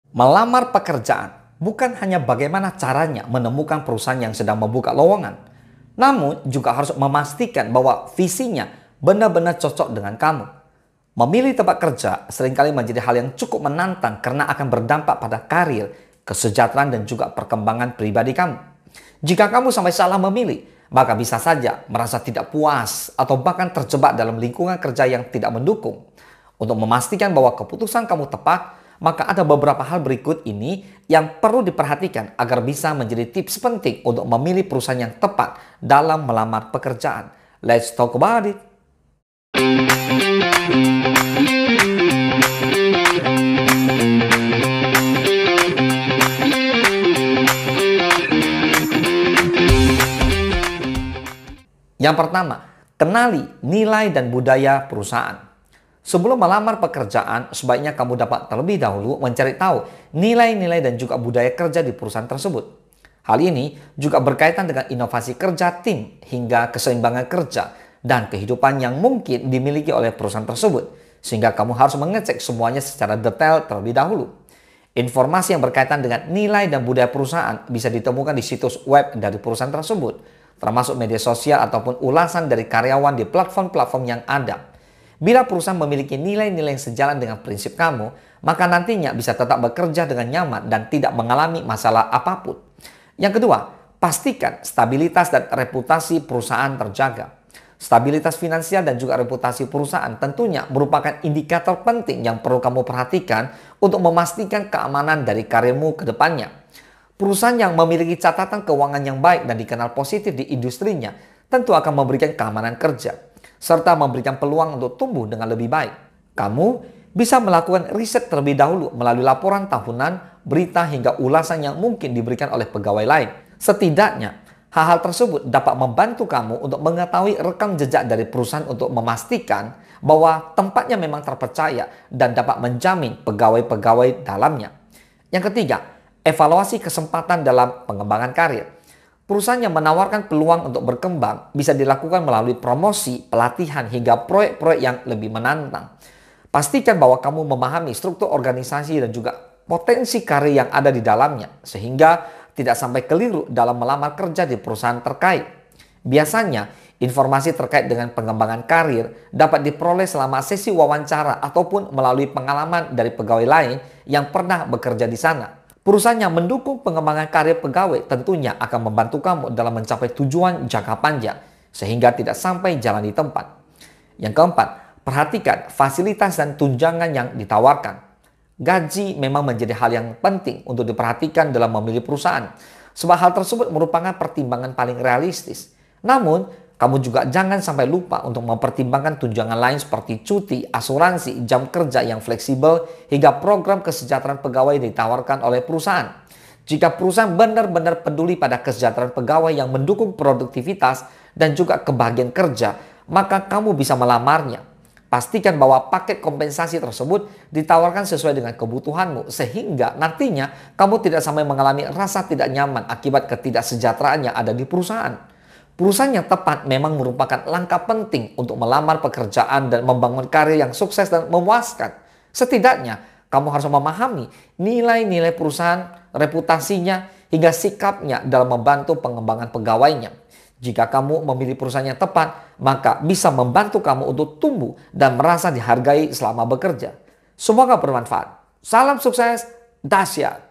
Melamar pekerjaan bukan hanya bagaimana caranya menemukan perusahaan yang sedang membuka lowongan, namun juga harus memastikan bahwa visinya benar-benar cocok dengan kamu. Memilih tempat kerja seringkali menjadi hal yang cukup menantang karena akan berdampak pada karir, kesejahteraan, dan juga perkembangan pribadi kamu. Jika kamu sampai salah memilih, maka bisa saja merasa tidak puas atau bahkan terjebak dalam lingkungan kerja yang tidak mendukung. Untuk memastikan bahwa keputusan kamu tepat, maka ada beberapa hal berikut ini yang perlu diperhatikan agar bisa menjadi tips penting untuk memilih perusahaan yang tepat dalam melamar pekerjaan. Let's talk about it. Yang pertama, kenali nilai dan budaya perusahaan. Sebelum melamar pekerjaan, sebaiknya kamu dapat terlebih dahulu mencari tahu nilai-nilai dan juga budaya kerja di perusahaan tersebut. Hal ini juga berkaitan dengan inovasi kerja tim hingga keseimbangan kerja dan kehidupan yang mungkin dimiliki oleh perusahaan tersebut. Sehingga kamu harus mengecek semuanya secara detail terlebih dahulu. Informasi yang berkaitan dengan nilai dan budaya perusahaan bisa ditemukan di situs web dari perusahaan tersebut, termasuk media sosial ataupun ulasan dari karyawan di platform-platform yang ada. Bila perusahaan memiliki nilai-nilai yang sejalan dengan prinsip kamu, maka nantinya bisa tetap bekerja dengan nyaman dan tidak mengalami masalah apapun. Yang kedua, pastikan stabilitas dan reputasi perusahaan terjaga. Stabilitas finansial dan juga reputasi perusahaan tentunya merupakan indikator penting yang perlu kamu perhatikan untuk memastikan keamanan dari karirmu ke depannya. Perusahaan yang memiliki catatan keuangan yang baik dan dikenal positif di industrinya tentu akan memberikan keamanan kerja, serta memberikan peluang untuk tumbuh dengan lebih baik. Kamu bisa melakukan riset terlebih dahulu melalui laporan tahunan, berita, hingga ulasan yang mungkin diberikan oleh pegawai lain. Setidaknya, hal-hal tersebut dapat membantu kamu untuk mengetahui rekam jejak dari perusahaan untuk memastikan bahwa tempatnya memang terpercaya dan dapat menjamin pegawai-pegawai dalamnya. Yang ketiga, evaluasi kesempatan dalam pengembangan karir. Perusahaan yang menawarkan peluang untuk berkembang bisa dilakukan melalui promosi, pelatihan, hingga proyek-proyek yang lebih menantang. Pastikan bahwa kamu memahami struktur organisasi dan juga potensi karir yang ada di dalamnya, sehingga tidak sampai keliru dalam melamar kerja di perusahaan terkait. Biasanya, informasi terkait dengan pengembangan karir dapat diperoleh selama sesi wawancara ataupun melalui pengalaman dari pegawai lain yang pernah bekerja di sana. Perusahaan yang mendukung pengembangan karir pegawai tentunya akan membantu kamu dalam mencapai tujuan jangka panjang, sehingga tidak sampai jalan di tempat. Yang keempat, perhatikan fasilitas dan tunjangan yang ditawarkan. Gaji memang menjadi hal yang penting untuk diperhatikan dalam memilih perusahaan, sebab hal tersebut merupakan pertimbangan paling realistis. Namun, kamu juga jangan sampai lupa untuk mempertimbangkan tunjangan lain seperti cuti, asuransi, jam kerja yang fleksibel, hingga program kesejahteraan pegawai yang ditawarkan oleh perusahaan. Jika perusahaan benar-benar peduli pada kesejahteraan pegawai yang mendukung produktivitas dan juga kebahagiaan kerja, maka kamu bisa melamarnya. Pastikan bahwa paket kompensasi tersebut ditawarkan sesuai dengan kebutuhanmu, sehingga nantinya kamu tidak sampai mengalami rasa tidak nyaman akibat ketidaksejahteraan yang ada di perusahaan. Perusahaan yang tepat memang merupakan langkah penting untuk melamar pekerjaan dan membangun karir yang sukses dan memuaskan. Setidaknya, kamu harus memahami nilai-nilai perusahaan, reputasinya, hingga sikapnya dalam membantu pengembangan pegawainya. Jika kamu memilih perusahaan yang tepat, maka bisa membantu kamu untuk tumbuh dan merasa dihargai selama bekerja. Semoga bermanfaat. Salam sukses, dahsyat.